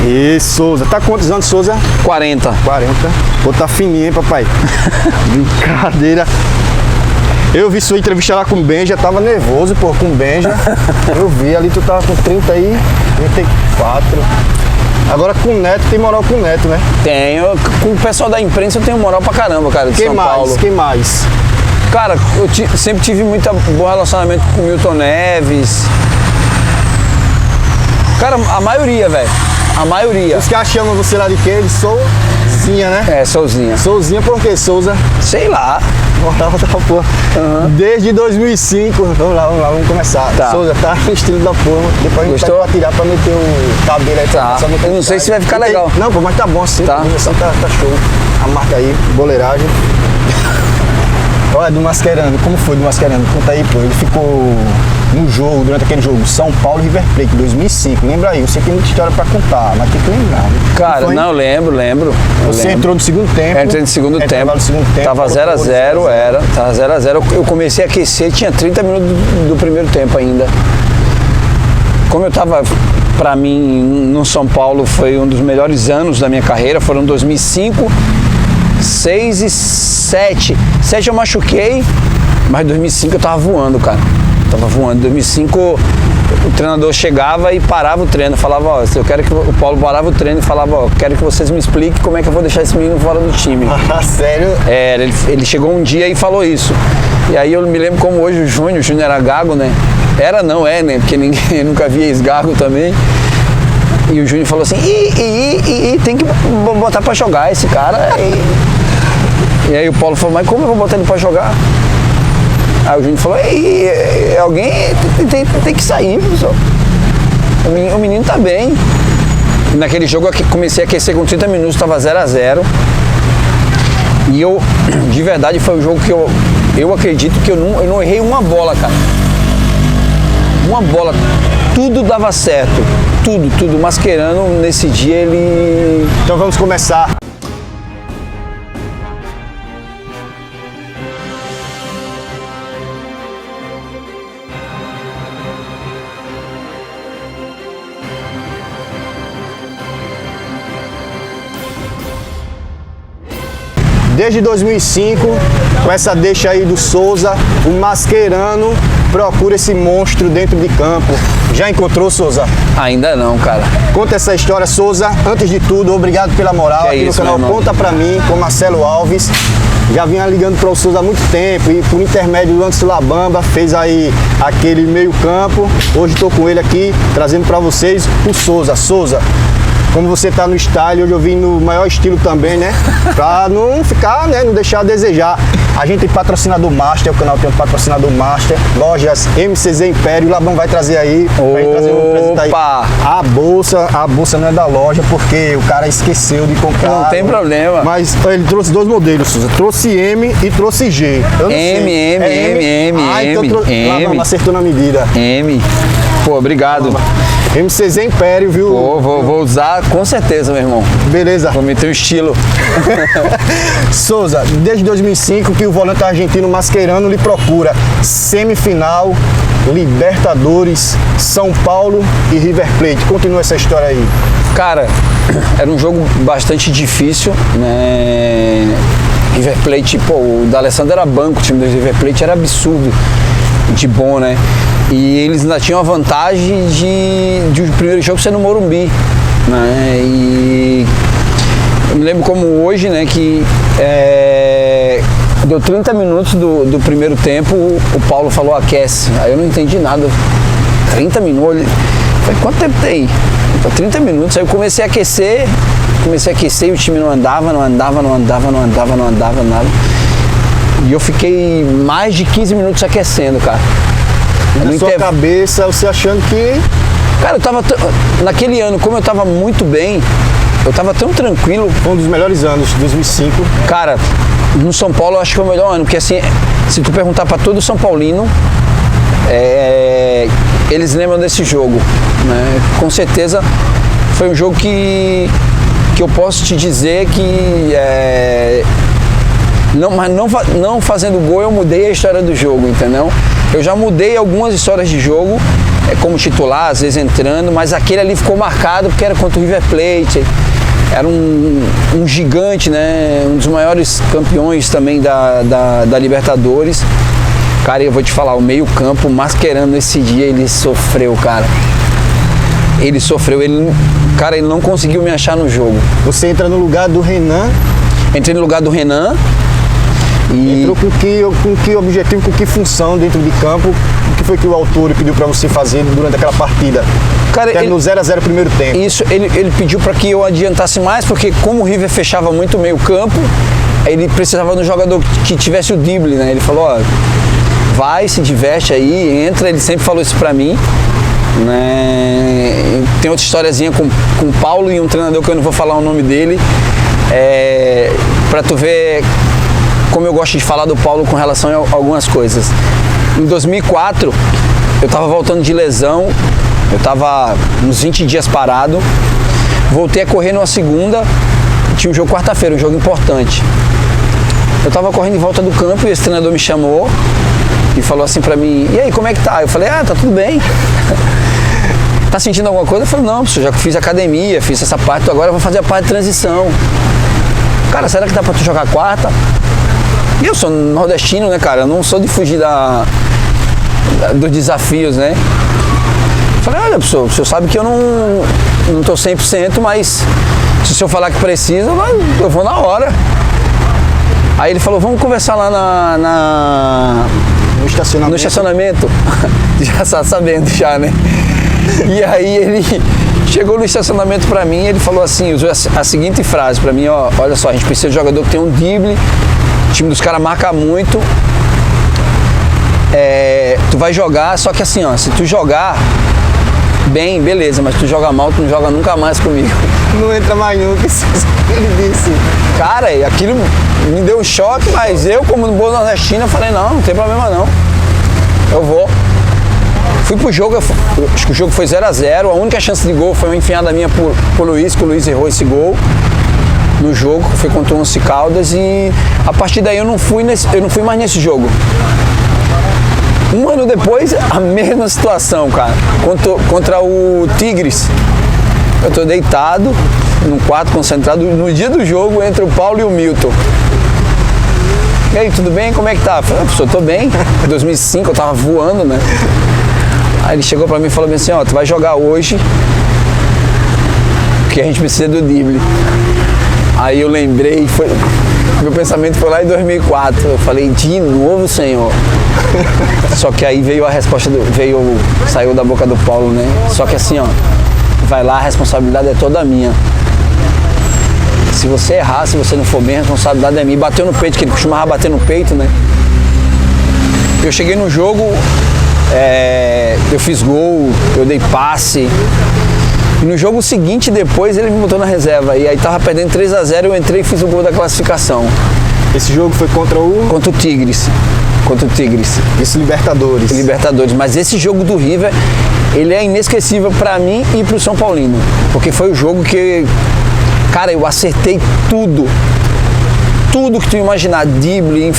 Isso, Souza. Tá quantos anos, Souza? 40. 40. Pô, tá fininho, hein, papai? Brincadeira. Eu vi sua entrevista lá com o Benja, tava nervoso, pô, com o Benja. Eu vi ali, tu tava com 30 aí, 34. Agora com o Neto, tem moral com o Neto, né? Tenho. Com o pessoal da imprensa eu tenho moral pra caramba, cara, de São Paulo. Quem mais? Cara, eu sempre tive muito bom relacionamento com o Milton Neves. Cara, a maioria, velho. A maioria. Os caras chamam você lá de quê? De Souzinha, né? É, Souzinha. Souzinha por quê? Souza? Sei lá. Morava da porra. Desde 2005. Vamos lá, vamos começar. Tá. Souza, tá no estilo da porra. Depois a gente Gostou? vai tirar pra meter o cabelo aí. Tá. Eu não sei se vai ficar legal. Não, pô, mas tá bom assim. Tá. Tá show. A marca aí, boleiragem. Olha, do Mascherano, como foi do Mascherano? Conta aí, pô. Ele ficou no jogo, durante aquele jogo, São Paulo e River Plate, 2005. Lembra aí? Eu sei que tem muita história pra contar, mas tem que lembrar. Né? Cara, não, eu lembro. Você entrou no segundo tempo. Eu entrei no segundo tempo. Tava 0x0, era. Tava 0x0. Eu comecei a aquecer, tinha 30 minutos do primeiro tempo ainda. Como eu tava, pra mim, no São Paulo, foi um dos melhores anos da minha carreira. Foram 2005, 6 e 7. 7 eu machuquei, mas 2005 eu tava voando, cara. Tava voando. 2005 o treinador chegava e parava o treino. Falava, ó, eu quero que o Paulo parava o treino e falava, ó, quero que vocês me expliquem como é que eu vou deixar esse menino fora do time. Sério? É, ele chegou um dia e falou isso. E aí eu me lembro como hoje o Júnior era gago, né? Era, não é, né? Porque ninguém nunca via esgago também. E o Júnior falou assim, tem que botar pra jogar esse cara. E aí o Paulo falou, mas como eu vou botar ele pra jogar? Aí o Júnior falou, alguém tem que sair, professor. O menino tá bem. E naquele jogo eu comecei a aquecer com 30 minutos, tava 0x0. E eu, de verdade, foi um jogo que eu acredito que eu não errei uma bola, cara. Uma bola. Tudo dava certo. Tudo. Mascherano, nesse dia, ele... Então vamos começar. Desde 2005, com essa deixa aí do Souza, o Mascherano procura esse monstro dentro de campo. Já encontrou, Souza? Ainda não, cara. Conta essa história, Souza. Antes de tudo, obrigado pela moral aqui no canal Conta Pra Mim, com Marcelo Alves. Já vinha ligando para o Souza há muito tempo e por intermédio do Anderson Labamba fez aí aquele meio campo. Hoje estou com ele aqui, trazendo para vocês o Souza. Souza, como você tá no style, hoje eu vim no maior estilo também, né? Pra não ficar, né? Não deixar a desejar. A gente tem patrocinador Master, o canal tem um patrocinador Master, lojas MCZ Império, o Labão vai trazer aí, vai trazer aí a bolsa não é da loja, porque o cara esqueceu de comprar. Não tem problema. Mas ele trouxe dois modelos, Souza, trouxe M e trouxe G. Eu não sei. M. Labão acertou na medida. M. Pô, obrigado. MCZ Império, viu? Vou usar com certeza, meu irmão. Beleza. Vou meter o estilo. Souza, desde 2005 que o volante argentino Mascherano lhe procura. Semifinal, Libertadores, São Paulo e River Plate. Continua essa história aí. Cara, era um jogo bastante difícil, né? River Plate, pô, o D'Alessandro era banco, o time do River Plate era absurdo de bom, né? E eles ainda tinham a vantagem de o primeiro jogo ser no Morumbi, né? E eu me lembro como hoje, né, que deu 30 minutos do primeiro tempo, o Paulo falou aquece. Aí eu não entendi nada. 30 minutos? Eu falei, quanto tempo tem? 30 minutos. Aí eu comecei a aquecer e o time não andava, nada. E eu fiquei mais de 15 minutos aquecendo, cara. Na sua cabeça, você achando que... Cara, eu tava... Naquele ano, como eu tava muito bem, eu tava tão tranquilo. Foi um dos melhores anos, 2005. Cara, no São Paulo eu acho que foi o melhor ano, porque assim, se tu perguntar pra todo São Paulino, eles lembram desse jogo, né? Com certeza foi um jogo que eu posso te dizer que... não fazendo gol, eu mudei a história do jogo, entendeu? Eu já mudei algumas histórias de jogo como titular, às vezes entrando, mas aquele ali ficou marcado porque era contra o River Plate. Era um gigante, né? Um dos maiores campeões também da Libertadores. Cara, eu vou te falar, o meio-campo, Mascherano, esse dia ele sofreu, cara. Ele sofreu, ele não conseguiu me achar no jogo. Você entra no lugar do Renan? Entrei no lugar do Renan. E... Entrou com que objetivo, com que função dentro de campo? O que foi que o autor pediu para você fazer durante aquela partida? Cara, no 0-0 primeiro tempo. Isso, ele pediu para que eu adiantasse mais, porque como o River fechava muito o meio campo, ele precisava de um jogador que tivesse o drible, né? Ele falou, ó, vai, se diverte aí, entra, ele sempre falou isso para mim. Né? Tem outra historiazinha com o Paulo e um treinador que eu não vou falar o nome dele, para tu ver como eu gosto de falar do Paulo com relação a algumas coisas. Em 2004, eu estava voltando de lesão, eu estava uns 20 dias parado, voltei a correr numa segunda, tinha um jogo quarta-feira, um jogo importante. Eu estava correndo em volta do campo e esse treinador me chamou e falou assim pra mim, e aí, como é que tá? Eu falei, tá tudo bem. Tá sentindo alguma coisa? Eu falei, não, professor, já fiz academia, fiz essa parte, agora eu vou fazer a parte de transição. Cara, será que dá pra tu jogar quarta? E eu sou nordestino, né, cara? Eu não sou de fugir dos desafios, né? Eu falei, olha, professor, o senhor sabe que eu não tô 100%, mas se o senhor falar que precisa, eu vou na hora. Aí ele falou, vamos conversar lá no estacionamento. No estacionamento. Já tá sabendo já, né? E aí ele chegou no estacionamento pra mim e ele falou assim, usou a seguinte frase pra mim, ó, olha só, a gente precisa de um jogador que tem um drible, o time dos caras marca muito, tu vai jogar, só que assim, ó, se tu jogar bem, beleza, mas tu joga mal, tu não joga nunca mais comigo. Não entra mais nunca, ele disse. Cara, aquilo me deu um choque, mas eu, como no bom nordestino, eu falei, não tem problema não, eu vou. Fui pro jogo, acho que o jogo foi 0-0, a única chance de gol foi uma enfiada minha por Luiz, que o Luiz errou esse gol no jogo, foi contra o Once Caldas, e a partir daí eu não fui mais nesse jogo. Um ano depois, a mesma situação, cara, contra o Tigres. Eu tô deitado, num quarto concentrado, no dia do jogo, entre o Paulo e o Milton. E aí, tudo bem? Como é que tá? Eu falei, professor, tô bem. Em 2005 eu tava voando, né? Aí ele chegou pra mim e falou assim, ó, tu vai jogar hoje, porque a gente precisa do drible. Aí eu lembrei, meu pensamento foi lá em 2004, eu falei, de novo, senhor? Só que aí veio a resposta, saiu da boca do Paulo, né? Só que assim, ó, vai lá, a responsabilidade é toda minha. Se você errar, se você não for bem, a responsabilidade é minha. Bateu no peito, que ele costumava bater no peito, né? Eu cheguei no jogo, eu fiz gol, eu dei passe. E no jogo seguinte, depois, ele me botou na reserva. E aí tava perdendo 3-0, eu entrei e fiz o gol da classificação. Esse jogo foi contra o Tigres. Contra o Tigres. Isso, Libertadores. Libertadores. Mas esse jogo do River, ele é inesquecível pra mim e pro São Paulino. Porque foi o jogo que, cara, eu acertei tudo. Tudo que tu imaginar. Drible,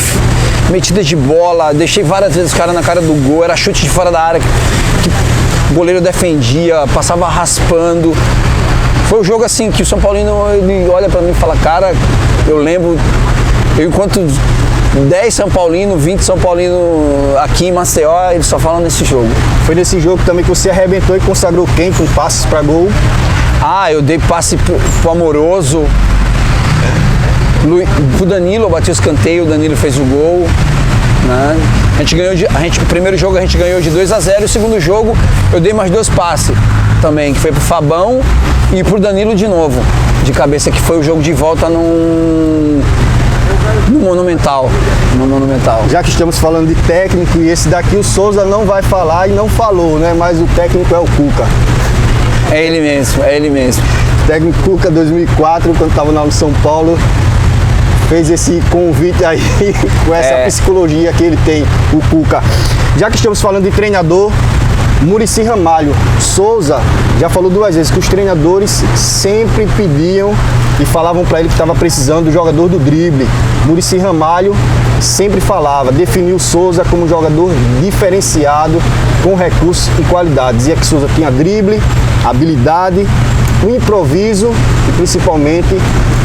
metida de bola, deixei várias vezes os caras na cara do gol, era chute de fora da área que o goleiro defendia, passava raspando. Foi um jogo assim que o São Paulino, ele olha pra mim e fala, cara, eu lembro, eu enquanto 10 São Paulino, 20 São Paulino aqui em Maceió, eles só falam nesse jogo. Foi nesse jogo também que você arrebentou e consagrou quem com passes pra gol? Eu dei passe pro Amoroso, pro Danilo, eu bati o escanteio, o Danilo fez o gol. Né? O primeiro jogo a gente ganhou de 2-0, e o segundo jogo eu dei mais 2 passes também, que foi pro Fabão e pro Danilo de novo, de cabeça, que foi o jogo de volta no Monumental. Já que estamos falando de técnico, e esse daqui o Souza não vai falar e não falou, né? Mas o técnico é o Cuca. É ele mesmo. O técnico Cuca 2004, quando estava lá no São Paulo, fez esse convite aí com essa psicologia que ele tem, o Cuca. Já que estamos falando de treinador, Muricy Ramalho. Souza já falou 2 vezes que os treinadores sempre pediam e falavam para ele que estava precisando do jogador do drible. Muricy Ramalho sempre falava, definiu Souza como um jogador diferenciado, com recursos e qualidade. Dizia que Souza tinha drible, habilidade, o improviso e principalmente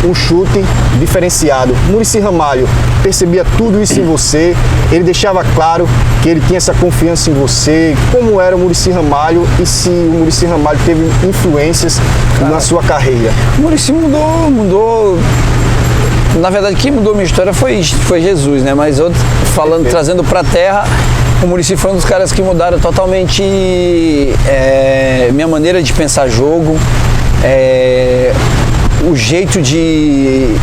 um chute diferenciado. Muricy Ramalho percebia tudo isso em você, ele deixava claro que ele tinha essa confiança em você, como era o Muricy Ramalho e se o Muricy Ramalho teve influências na sua carreira. O Muricy mudou. Na verdade, quem mudou minha história foi Jesus, né? Mas outro, trazendo pra terra, o Muricy foi um dos caras que mudaram totalmente minha maneira de pensar jogo, o jeito de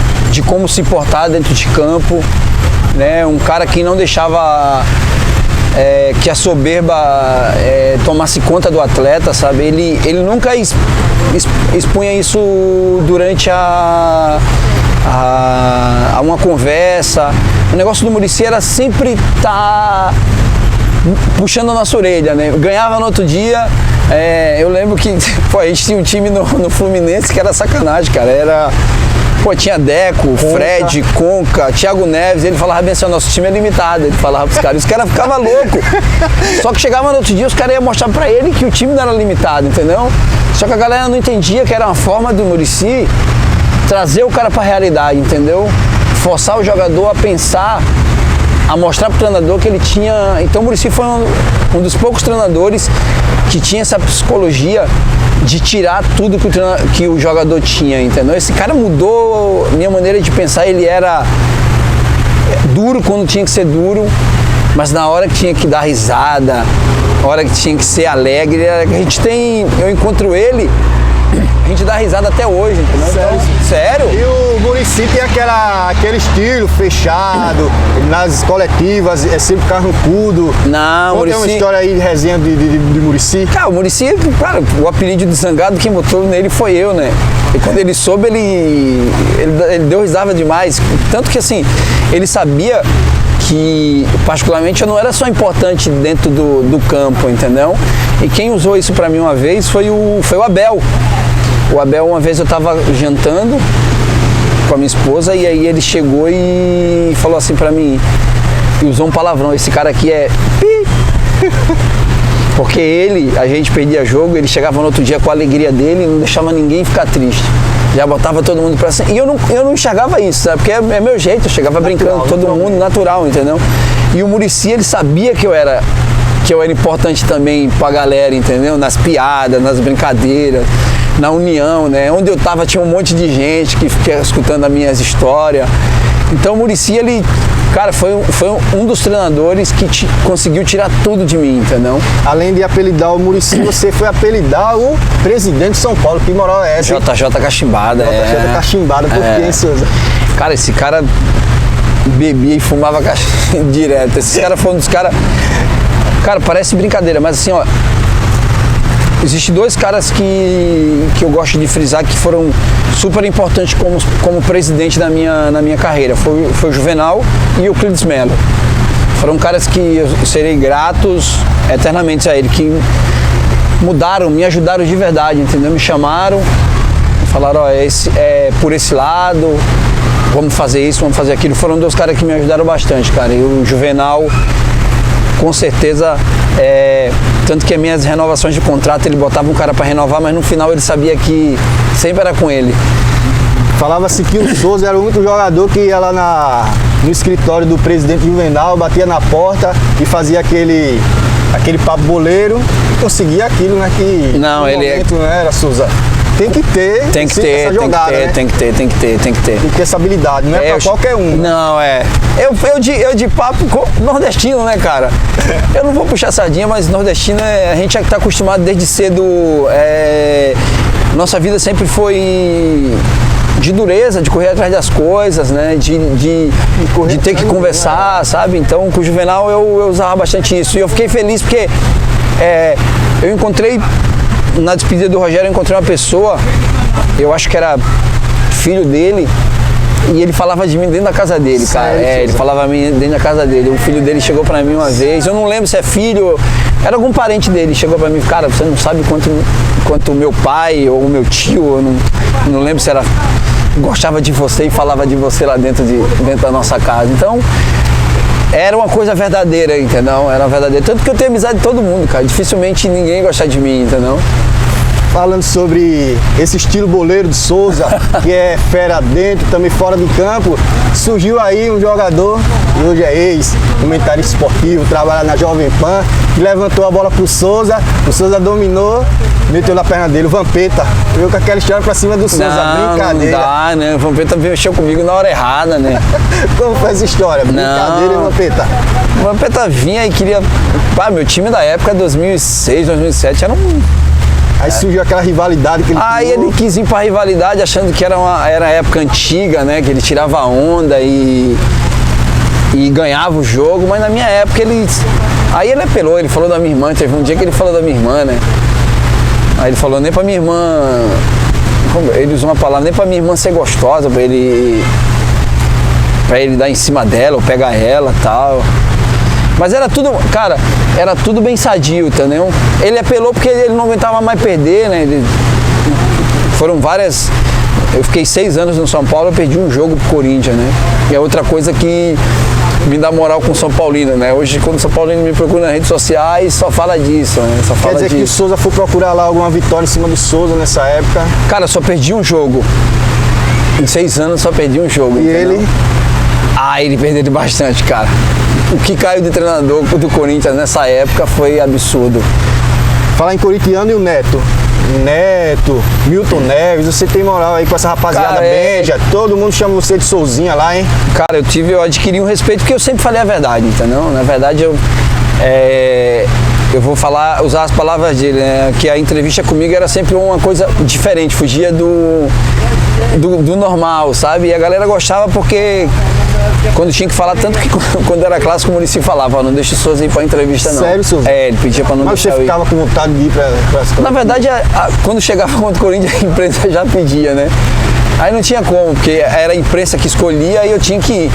como se portar dentro de campo, né? Um cara que não deixava que a soberba tomasse conta do atleta, sabe? Ele nunca expunha isso durante a uma conversa. O negócio do Muricy era sempre estar puxando a nossa orelha, né? Ganhava no outro dia. Eu lembro que a gente tinha um time no Fluminense que era sacanagem, cara. Tinha Deco, Conca. Fred, Conca, Thiago Neves. Ele falava bem assim: o nosso time é limitado. Ele falava pros caras. Os caras ficavam loucos. Só que chegava no outro dia, os caras iam mostrar pra ele que o time não era limitado, entendeu? Só que a galera não entendia que era uma forma do Muricy trazer o cara pra realidade, entendeu? Forçar o jogador a pensar, a mostrar pro treinador que ele tinha... Então o Muricy foi um dos poucos treinadores que tinha essa psicologia de tirar tudo que o jogador tinha, entendeu? Esse cara mudou minha maneira de pensar. Ele era duro quando tinha que ser duro, mas na hora que tinha que dar risada, na hora que tinha que ser alegre, eu encontro ele, a gente dá risada até hoje, entendeu? Sério? Então, sério? E o Muricy tem aquele estilo fechado, nas coletivas, sempre carrancudo. Não, Muricy... Tem uma história aí de resenha de Muricy? Cara, o Muricy, cara, o apelido de Zangado, quem botou nele foi eu, né? E quando ele soube, ele deu risada demais. Tanto que, assim, ele sabia que, particularmente, eu não era só importante dentro do campo, entendeu? E quem usou isso pra mim uma vez foi o Abel. O Abel, uma vez eu tava jantando com a minha esposa e aí ele chegou e falou assim pra mim, e usou um palavrão: esse cara aqui é pi. Porque a gente perdia jogo, ele chegava no outro dia com a alegria dele e não deixava ninguém ficar triste. Já botava todo mundo pra cima. E eu não enxergava isso, sabe? Porque é meu jeito, eu chegava brincando com todo mundo, natural, entendeu? E o Muricy, ele sabia que eu era importante também pra galera, entendeu? Nas piadas, nas brincadeiras, na união, né? Onde eu tava tinha um monte de gente que fica escutando as minhas histórias. Então o Muricy, ele, cara, foi um dos treinadores que conseguiu tirar tudo de mim, entendeu? Além de apelidar o Muricy, você foi apelidar o presidente de São Paulo. Que moral é essa? JJ Cachimbada. JJ Cachimbada, por quê, Souza? Cara, esse cara bebia e fumava direto. Esse cara foi um dos caras... Cara, parece brincadeira, mas assim, ó... Existem dois caras que eu gosto de frisar que foram super importantes como presidente na minha carreira. Foi o Juvenal e o Euclides Melo. Foram caras que eu serei gratos eternamente a ele, que mudaram, me ajudaram de verdade, entendeu? Me chamaram, falaram: ó, por esse lado, vamos fazer isso, vamos fazer aquilo. Foram dois caras que me ajudaram bastante, cara. E o Juvenal, com certeza, tanto que as minhas renovações de contrato, ele botava um cara para renovar, mas no final ele sabia que sempre era com ele. Falava-se que o Souza era o único jogador que ia lá no escritório do presidente Juvenal, batia na porta e fazia aquele papo boleiro e conseguia aquilo, né? Que não, ele momento, não era, Souza? Tem que ter essa jogada, né? Tem que ter. Tem que ter essa habilidade, não é pra qualquer um. Não, Eu de papo nordestino, né, cara? Eu não vou puxar sardinha, mas nordestino a gente tá acostumado desde cedo. Nossa vida sempre foi de dureza, de correr atrás das coisas, né? De ter que conversar, sabe? Então, com o Juvenal eu usava bastante isso. E eu fiquei feliz porque eu encontrei... Na despedida do Rogério, eu encontrei uma pessoa, eu acho que era filho dele, e ele falava de mim dentro da casa dele, cara. Ele falava a mim dentro da casa dele. O filho dele chegou pra mim uma vez, eu não lembro se é filho, era algum parente dele, chegou pra mim: cara, você não sabe quanto meu pai ou meu tio, eu não lembro se era, gostava de você e falava de você lá dentro da nossa casa. Então, era uma coisa verdadeira, entendeu? Era verdadeira. Tanto que eu tenho amizade de todo mundo, cara. Dificilmente ninguém gosta de mim, entendeu? Falando sobre esse estilo boleiro de Souza, que é fera dentro, também fora de campo, surgiu aí um jogador, que hoje é ex-comentarista esportivo, trabalha na Jovem Pan, que levantou a bola pro Souza, o Souza dominou, meteu na perna dele, o Vampeta, veio com aquela história pra cima do Souza, brincadeira. Não dá, né? O Vampeta mexeu comigo na hora errada, né? Como foi essa história? Brincadeira, hein, Vampeta? O Vampeta vinha e queria... Pá, meu time da época, 2006, 2007, era um... Aí surgiu aquela rivalidade que ele Aí criou. ele quis ir pra rivalidade achando que era época antiga, né? Que ele tirava onda e ganhava o jogo, mas na minha época ele... Aí ele apelou, ele falou da minha irmã, teve um dia que ele falou da minha irmã, né? Aí ele falou, nem pra minha irmã... Ele usou uma palavra, nem pra minha irmã ser gostosa, pra ele dar em cima dela, ou pegar ela e tal. Mas era tudo, cara, era tudo bem sadio, entendeu? Ele apelou porque ele não aguentava mais perder, né? Foram várias... Eu fiquei 6 anos no São Paulo, eu perdi um jogo pro Corinthians, né? E é outra coisa que me dá moral com o São Paulino, né? Hoje, quando o São Paulino me procura nas redes sociais, só fala disso, né? Só fala Quer dizer disso. que o Souza foi procurar lá alguma vitória em cima do Souza nessa época? Cara, eu só perdi um jogo. Em 6 anos, só perdi um jogo, E entendeu? ele... Ah, ele perdeu bastante, cara. O que caiu de treinador do Corinthians nessa época foi absurdo. Falar em corintiano e o Neto. Neto, Milton Neves, você tem moral aí com essa rapaziada, Cara, Benja, todo mundo chama você de Souzinha lá, hein? Cara, eu adquiri um respeito porque eu sempre falei a verdade, entendeu? Na verdade, eu vou usar as palavras dele, né? Que a entrevista comigo era sempre uma coisa diferente, fugia do normal, sabe? E a galera gostava porque quando tinha que falar, tanto que quando era clássico o Muricy falava, não deixa o Souza ir pra entrevista não. Sério, Souza? Ele pedia pra não Mas deixar você eu ir. ficava com vontade de ir pra Na verdade, quando chegava contra o Corinthians, a imprensa já pedia, né? Aí não tinha como, porque era a imprensa que escolhia e eu tinha que ir.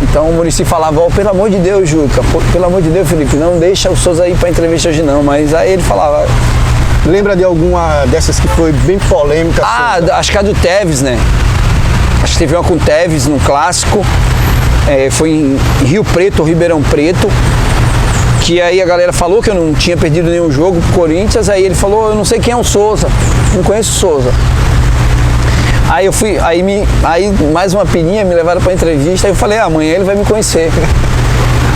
Então o Muricy falava, pelo amor de Deus, Juca, pelo amor de Deus, Felipe, não deixa o Souza ir pra entrevista hoje não. Mas aí ele falava... Lembra de alguma dessas que foi bem polêmica? Souza? Acho que a do Tevez, né? Acho que teve uma com o Tevez no clássico. Foi em Rio Preto ou Ribeirão Preto. Que aí a galera falou que eu não tinha perdido nenhum jogo pro Corinthians. Aí ele falou, eu não sei quem é o Souza, não conheço o Souza. Aí eu fui, aí mais uma pininha, me levaram pra entrevista. Aí eu falei, amanhã ele vai me conhecer.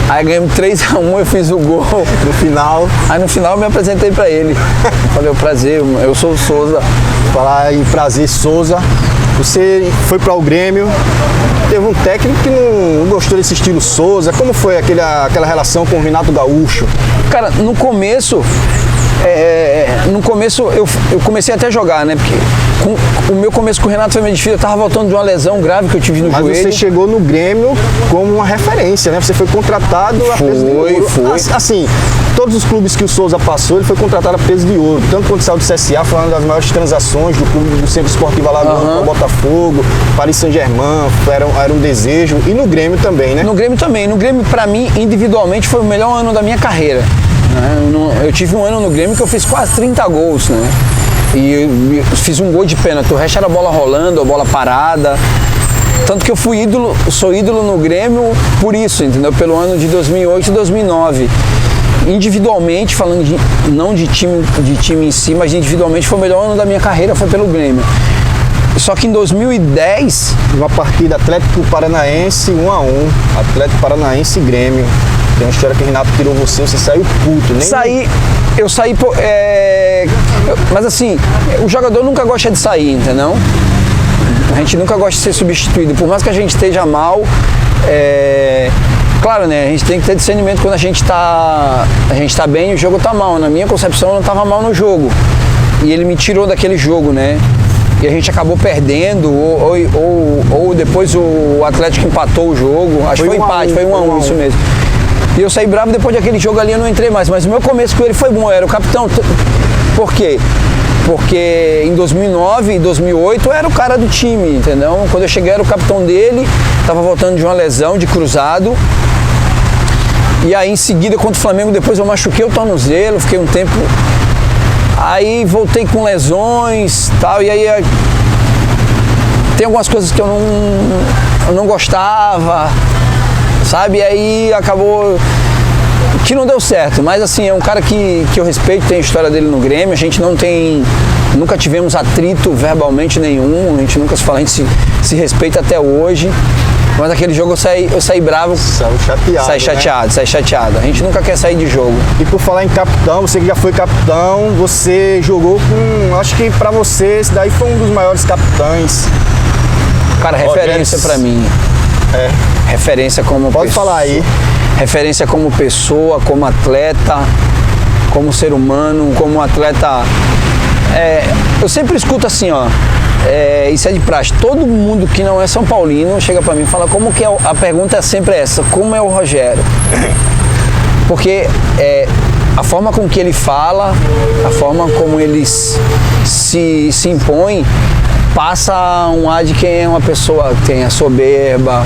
Aí ganhamos 3-1, eu fiz o gol. No final. Aí no final eu me apresentei pra ele. Falei, prazer, eu sou o Souza. Falar em prazer, Souza. Você foi para o Grêmio, teve um técnico que não gostou desse estilo Souza. Como foi aquela relação com o Renato Gaúcho? Cara, no começo eu comecei até a jogar, né? Porque o meu começo com o Renato foi meio difícil. Eu tava voltando de uma lesão grave que eu tive no joelho. Mas você chegou no Grêmio como uma referência, né? Você foi contratado a peso de ouro. Foi. Assim, todos os clubes que o Souza passou, ele foi contratado a peso de ouro. Tanto quando saiu do CSA, foi uma das maiores transações do clube do Centro Esportivo Alagoano para o Botafogo, Paris Saint-Germain, era um desejo. E no Grêmio também, né? No Grêmio também. No Grêmio, pra mim, individualmente, foi o melhor ano da minha carreira. Eu tive um ano no Grêmio que eu fiz quase 30 gols, né? E eu fiz um gol de pênalti, o resto era bola rolando, a bola parada. Tanto que eu sou ídolo no Grêmio por isso, entendeu? Pelo ano de 2008 e 2009. Individualmente, falando não de time em si, mas individualmente foi o melhor ano da minha carreira, foi pelo Grêmio. Só que em 2010... Uma partida Atlético Paranaense 1-1, Atlético Paranaense e Grêmio. Tem uma história que o Renato tirou você saiu puto, nem... Eu saí, mas assim, o jogador nunca gosta de sair, entendeu? A gente nunca gosta de ser substituído, por mais que a gente esteja mal, claro, né, a gente tem que ter discernimento quando a gente tá bem e o jogo tá mal. Na minha concepção, eu não tava mal no jogo, e ele me tirou daquele jogo, né? E a gente acabou perdendo, ou depois o Atlético empatou o jogo, acho que foi empate, foi 1-1, isso mesmo. E eu saí bravo, depois daquele jogo ali eu não entrei mais, mas o meu começo com ele foi bom, eu era o capitão. Por quê? Porque em 2009 e 2008 eu era o cara do time, entendeu? Quando eu cheguei eu era o capitão dele, tava voltando de uma lesão, de cruzado. E aí em seguida contra o Flamengo, depois eu machuquei o tornozelo, fiquei um tempo... Aí voltei com lesões e tal, e aí tem algumas coisas que eu não gostava, sabe? E aí acabou que não deu certo, mas assim, é um cara que eu respeito, tem a história dele no Grêmio, a gente nunca tivemos atrito verbalmente nenhum, a gente nunca se fala, a gente se respeita até hoje, mas naquele jogo eu saí bravo, saí chateado, a gente nunca quer sair de jogo. E por falar em capitão, você que já foi capitão, você jogou com, acho que pra você esse daí foi um dos maiores capitães. Cara, referência pra mim. Referência como Pode pessoa. falar aí. Referência como pessoa, como atleta, como ser humano, como atleta. Eu sempre escuto assim, ó. Isso é de praxe. Todo mundo que não é São Paulino chega pra mim e fala como que é. A pergunta é sempre essa: como é o Rogério? Porque a forma com que ele fala, a forma como ele se impõe, passa um ar de quem é uma pessoa que tem a soberba,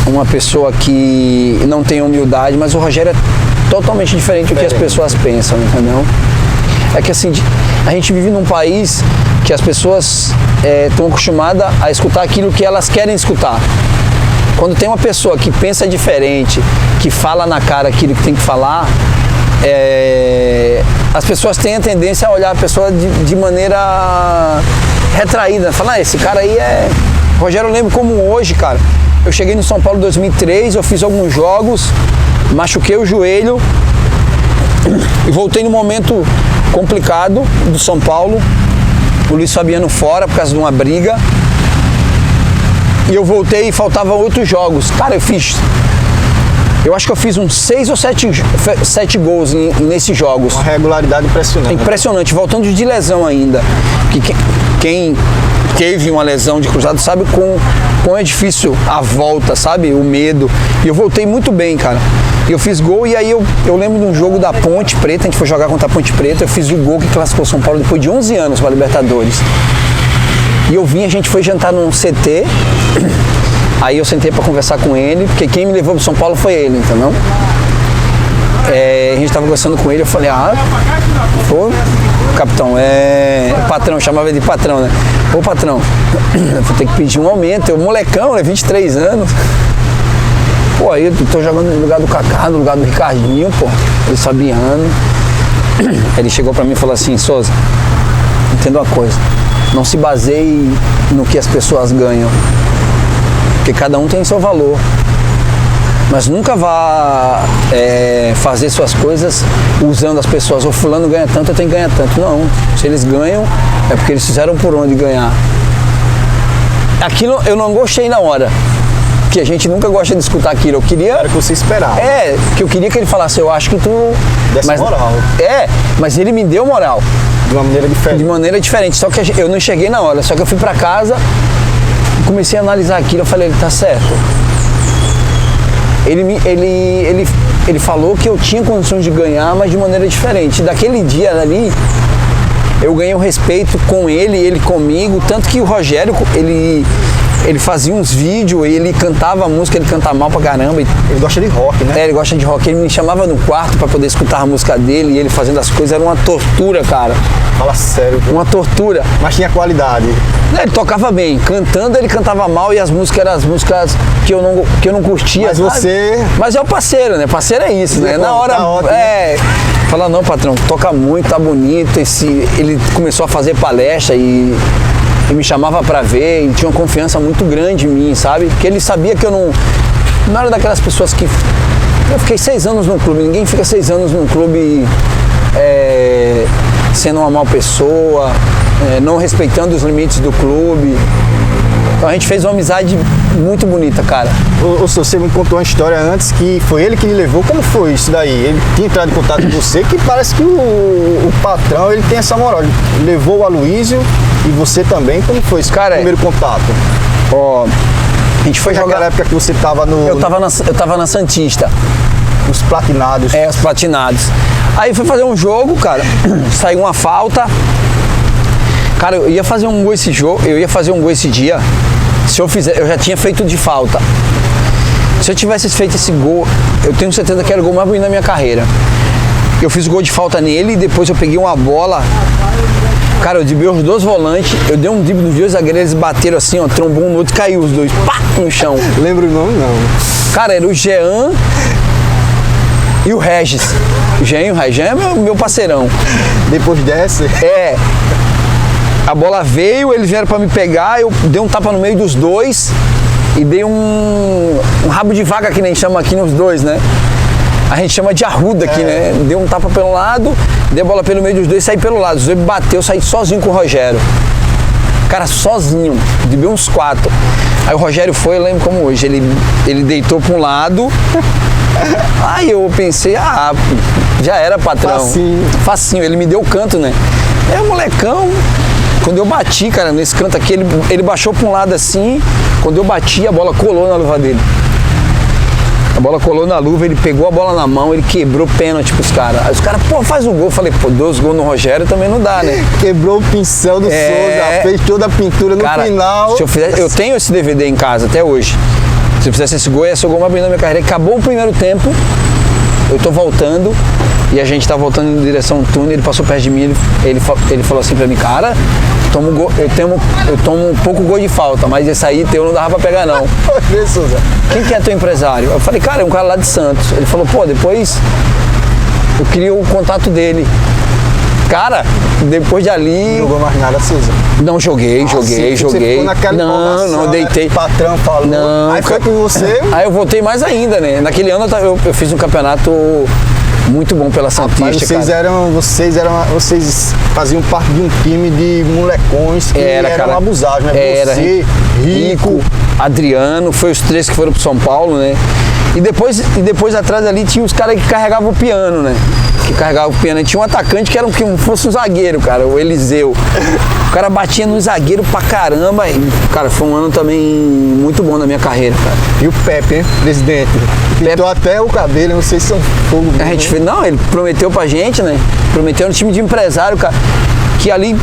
uma pessoa que não tem humildade, mas o Rogério é totalmente diferente do que as pessoas pensam, entendeu? É que assim, a gente vive num país que as pessoas estão acostumadas a escutar aquilo que elas querem escutar. Quando tem uma pessoa que pensa diferente, que fala na cara aquilo que tem que falar, as pessoas têm a tendência a olhar a pessoa de maneira retraída, falar, esse cara aí é... Rogério, eu lembro como hoje, cara, eu cheguei no São Paulo em 2003, eu fiz alguns jogos, machuquei o joelho e voltei num momento complicado do São Paulo, o Luiz Fabiano fora por causa de uma briga, e eu voltei e faltavam outros jogos. Cara, eu acho que eu fiz uns 6 ou 7 gols nesses jogos. Uma regularidade impressionante. Impressionante, voltando de lesão ainda. Quem teve uma lesão de cruzado sabe quão é difícil a volta, sabe? O medo. E eu voltei muito bem, cara. Eu fiz gol e aí eu lembro de um jogo da Ponte Preta, a gente foi jogar contra a Ponte Preta, eu fiz o gol que classificou São Paulo depois de 11 anos para a Libertadores. E a gente foi jantar num CT, aí eu sentei para conversar com ele, porque quem me levou para São Paulo foi ele, entendeu? A gente estava conversando com ele, eu falei, pô, capitão, patrão, chamava ele de patrão, né? Ô patrão, eu vou ter que pedir um aumento, eu molecão, 23 anos. Pô, aí eu tô jogando no lugar do Kaká, no lugar do Ricardinho, pô, ele Fabiano. Ele chegou pra mim e falou assim, Souza, entenda uma coisa, não se baseie no que as pessoas ganham, porque cada um tem seu valor. Mas nunca vá fazer suas coisas usando as pessoas. O fulano ganha tanto, eu tenho que ganhar tanto. Não, se eles ganham, é porque eles fizeram por onde ganhar. Aquilo eu não gostei na hora, que a gente nunca gosta de escutar aquilo. Eu queria... Era o que você esperava. Que eu queria que ele falasse, eu acho que tu... Desse moral. Mas ele me deu moral. De uma maneira diferente. De maneira diferente, só que eu não cheguei na hora. Só que eu fui pra casa e comecei a analisar aquilo. Eu falei, ele tá certo. Ele falou que eu tinha condições de ganhar, mas de maneira diferente. Daquele dia ali, eu ganhei um respeito com ele comigo, tanto que o Rogério, ele fazia uns vídeos, ele cantava música, ele canta mal pra caramba. Ele gosta de rock, né? Ele gosta de rock. Ele me chamava no quarto pra poder escutar a música dele, e ele fazendo as coisas, era uma tortura, cara. Fala sério. Uma tortura. Mas tinha qualidade. Ele tocava bem, cantando ele cantava mal e as músicas eram as músicas que eu não curtia. Mas você... Mas é o parceiro, né? Parceiro é isso, né? Na hora... Tá ótimo. Fala, não, patrão, toca muito, tá bonito. Ele começou a fazer palestra e me chamava pra ver, e tinha uma confiança muito grande em mim, sabe? Porque ele sabia que eu não era daquelas pessoas que... Eu fiquei 6 anos no clube, ninguém fica 6 anos num clube sendo uma mal pessoa, não respeitando os limites do clube. Então a gente fez uma amizade muito bonita, cara. Você me contou uma história antes que foi ele que lhe levou. Como foi isso daí? Ele tinha entrado em contato com você, que parece que o patrão, ele tem essa moral. Ele levou o Aloysio e você também. Como foi esse primeiro contato? A gente foi jogar... Naquela época que você tava no... Eu tava na Santista. Os platinados. Os platinados. Aí fui fazer um jogo, cara, saiu uma falta. Cara, eu ia fazer um gol esse jogo, eu ia fazer um gol esse dia. Se eu fizer, eu já tinha feito de falta. Se eu tivesse feito esse gol, eu tenho certeza que era o gol mais bonito da minha carreira. Eu fiz o gol de falta nele e depois eu peguei uma bola. Cara, eu driblei os 2 volantes, eu dei um drible nos 2 zagueiros, eles bateram assim, ó, trombou um no outro e caiu os 2, pá, no chão. Lembro o nome, não. Cara, era o Jean e o Regis. O Jean e o Regis. Jean é meu parceirão. Depois dessa? É. A bola veio, eles vieram pra me pegar, eu dei um tapa no meio dos 2 e dei um rabo de vaca, que nem chama aqui nos 2, né? A gente chama de arruda aqui, né? Dei um tapa pelo lado, dei a bola pelo meio dos 2 e saí pelo lado. Os 2 bateu, saí sozinho com o Rogério. Cara, sozinho, driblei uns 4. Aí o Rogério foi, eu lembro como hoje, ele deitou pra um lado. Aí eu pensei, já era, patrão. Facinho, ele me deu o canto, né? É um molecão. Quando eu bati, cara, nesse canto aqui, ele baixou pra um lado assim. Quando eu bati, a bola colou na luva dele. A bola colou na luva, ele pegou a bola na mão, ele quebrou pênalti pros caras. Aí os caras, pô, faz um gol. Eu falei, pô, 2 gols no Rogério também não dá, né? Quebrou o pincel do Souza, fez toda a pintura no final. Se eu tenho esse DVD em casa até hoje. Se eu fizesse esse gol, ia ser o gol mais bonito da minha carreira. Acabou o primeiro tempo, eu tô voltando e a gente tá voltando em direção ao túnel, ele passou perto de mim, ele falou assim pra mim, cara, eu tomo um pouco gol de falta, mas esse aí teu não dava pra pegar não. Quem que é teu empresário? Eu falei, cara, é um cara lá de Santos. Ele falou, pô, depois eu queria o contato dele. Cara, depois de ali... Não jogou mais nada, Souza? Não, joguei. Você ficou naquela não, deitei. Né? O patrão falou. Não, aí foi com você. Aí eu voltei mais ainda, né? Naquele ano eu fiz um campeonato muito bom pela Santista, vocês faziam parte de um time de molecões que eram abusados, né? Você, Rico, Adriano, foi os 3 que foram pro São Paulo, né? E depois atrás ali tinha os caras que carregavam o piano, né? E tinha um atacante que era como fosse um zagueiro, cara, o Eliseu. O cara batia no zagueiro pra caramba. E, cara, foi um ano também muito bom na minha carreira, cara. E o Pepe, hein, presidente? Pintou até o cabelo, não sei se são fogo. A gente fez, não, ele prometeu pra gente, né? Prometeu no time de empresário, cara. Que ali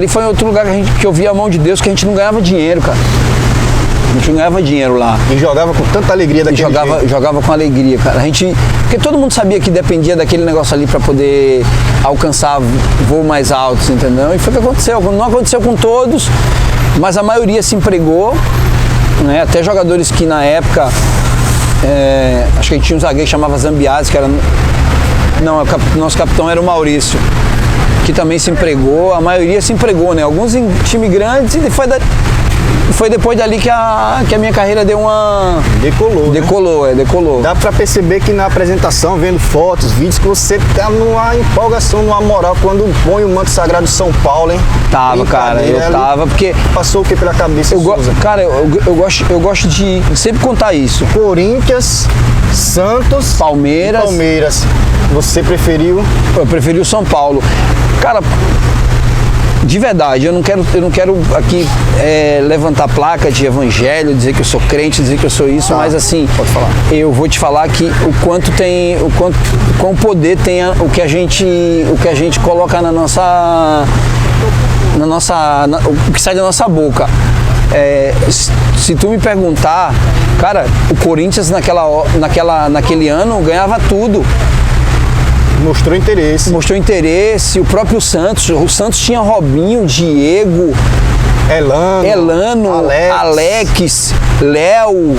foi outro lugar que eu via a mão de Deus, que a gente não ganhava dinheiro, cara. A gente não ganhava dinheiro lá. E jogava com tanta alegria daquele jeito. Jogava com alegria, cara. Porque todo mundo sabia que dependia daquele negócio ali para poder alcançar voos mais altos, entendeu? E foi o que aconteceu. Não aconteceu com todos, mas a maioria se empregou, né? Até jogadores que na época, acho que a gente tinha um zagueiro que chamava Zambiase, que era... Não, nosso capitão era o Maurício, que também se empregou. A maioria se empregou, né? Alguns em time grandes, e foi depois dali que a minha carreira deu uma... Decolou. Dá pra perceber que na apresentação, vendo fotos, vídeos, que você tá numa empolgação, numa moral, quando põe o manto sagrado de São Paulo, hein? Tava, cara, eu tava, porque... Passou o que pela cabeça, Cara, eu gosto de sempre contar isso. Corinthians, Santos... Palmeiras. Você preferiu? Eu preferi o São Paulo. Cara... De verdade, eu não quero aqui levantar placa de evangelho, dizer que eu sou crente, dizer que eu sou isso, mas assim, pode falar. Eu vou te falar que quão poder tem o que a gente coloca o que sai da nossa boca. Se tu me perguntar, cara, o Corinthians naquele ano ganhava tudo. Mostrou interesse, o próprio Santos. O Santos tinha Robinho, Diego, Elano, Alex, Léo,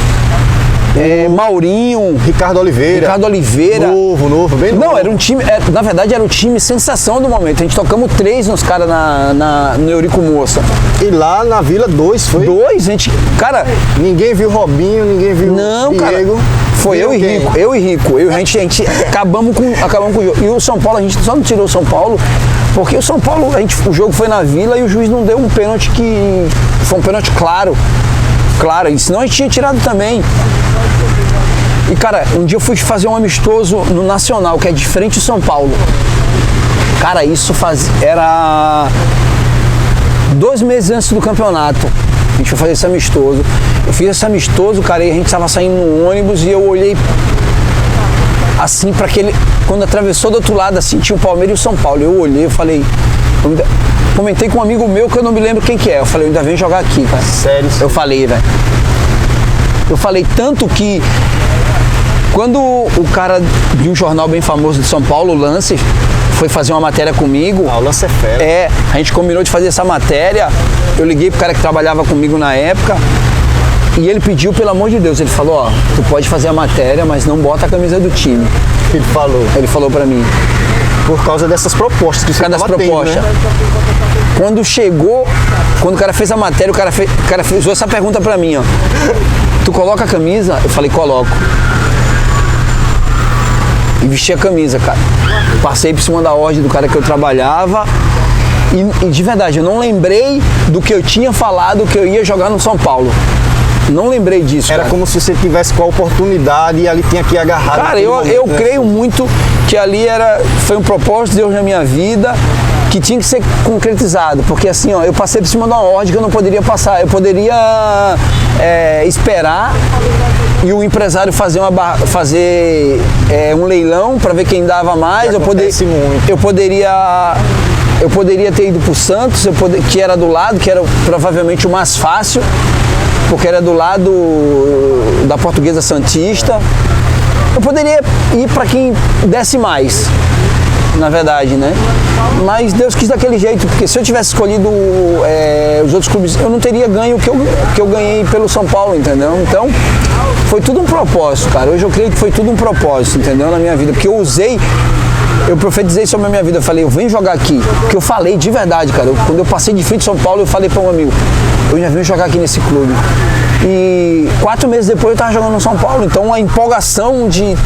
Maurinho, Ricardo Oliveira. Novo, bem novo. Não, era um time, na verdade era um time sensação do momento. A gente tocamos 3 nos caras no Eurico Moça. E lá na Vila 2 foi? 2, a gente, cara... Ninguém viu Robinho, ninguém viu Diego. Cara, foi eu e Rico. A gente acabamos com o jogo. E o São Paulo, a gente só não tirou o São Paulo, porque o São Paulo, o jogo foi na Vila e o juiz não deu um pênalti que... Foi um pênalti claro, e senão a gente tinha tirado também. E, cara, um dia eu fui fazer um amistoso no Nacional, que é de frente ao São Paulo. Cara, isso era 2 meses antes do campeonato. A gente foi fazer esse amistoso. Eu fiz esse amistoso, cara, e a gente tava saindo no ônibus e eu olhei assim para aquele... Quando atravessou do outro lado, assim, tinha o Palmeiras e o São Paulo. Eu olhei, eu falei... Comentei com um amigo meu que eu não me lembro quem que é. Eu falei, eu ainda venho jogar aqui, cara. Sério? Eu falei, velho. Eu falei tanto que... Quando o cara de um jornal bem famoso de São Paulo, o Lance, foi fazer uma matéria comigo. Ah, o lance é fera. É, a gente combinou de fazer essa matéria. Eu liguei pro cara que trabalhava comigo na época. E ele pediu, pelo amor de Deus, ele falou, ó, tu pode fazer a matéria, mas não bota a camisa do time. Ele falou. Ele falou pra mim. Por causa dessas propostas que você Por causa das propostas. Né? Quando chegou, quando o cara fez a matéria, o cara fez essa pergunta pra mim, ó. Tu coloca a camisa? Eu falei, coloco. E vesti a camisa, cara. Passei por cima da ordem do cara que eu trabalhava. E de verdade, eu não lembrei do que eu tinha falado que eu ia jogar no São Paulo. Não lembrei disso, Era cara. como se você tivesse com a oportunidade e ali tinha que agarrar. Cara, eu creio muito que ali foi um propósito de Deus na minha vida que tinha que ser concretizado. Porque assim, ó, eu passei por cima de uma ordem que eu não poderia passar. Eu poderia esperar e o empresário fazer um leilão para ver quem dava mais. Eu poderia ter ido para o Santos, que era do lado, que era provavelmente o mais fácil, porque era do lado da Portuguesa Santista. Eu poderia ir para quem desse mais, na verdade, né? Mas Deus quis daquele jeito, porque se eu tivesse escolhido os outros clubes, eu não teria ganho o que eu ganhei pelo São Paulo, entendeu? Então, foi tudo um propósito, cara. Hoje eu creio que foi tudo um propósito, entendeu? Na minha vida, porque eu profetizei sobre a minha vida, eu falei, eu venho jogar aqui, que eu falei de verdade, cara. Quando eu passei de frente ao São Paulo, eu falei para um amigo, eu já venho jogar aqui nesse clube. E 4 meses depois eu tava jogando no São Paulo, então a empolgação de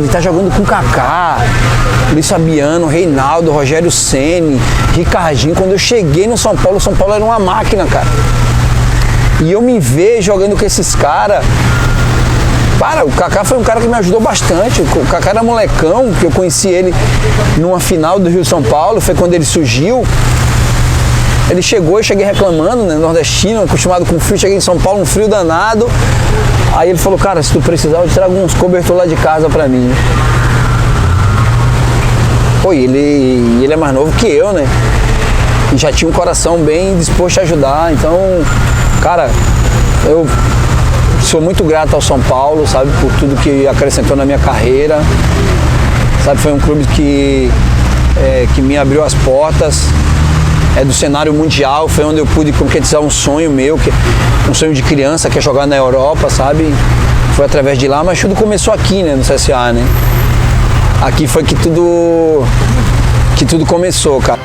estar jogando com Kaká, Luiz Fabiano, Reinaldo, Rogério Ceni, Ricardinho. Quando eu cheguei no São Paulo, o São Paulo era uma máquina, cara. E eu me vejo jogando com esses caras. Cara, o Kaká foi um cara que me ajudou bastante. O Kaká era molecão, que eu conheci ele numa final do Rio São Paulo, foi quando ele surgiu. Ele chegou, eu cheguei reclamando, né, nordestino, acostumado com frio, cheguei em São Paulo, um frio danado. Aí ele falou, cara, se tu precisar, eu trago uns cobertores lá de casa pra mim. Pô, ele é mais novo que eu, né? E já tinha um coração bem disposto a ajudar. Então, cara, eu sou muito grato ao São Paulo, sabe, por tudo que acrescentou na minha carreira. Sabe, foi um clube que me abriu as portas. Do cenário mundial, foi onde eu pude concretizar um sonho meu, um sonho de criança, que é jogar na Europa, sabe? Foi através de lá, mas tudo começou aqui, né, no CSA, né? Aqui foi que tudo começou, cara.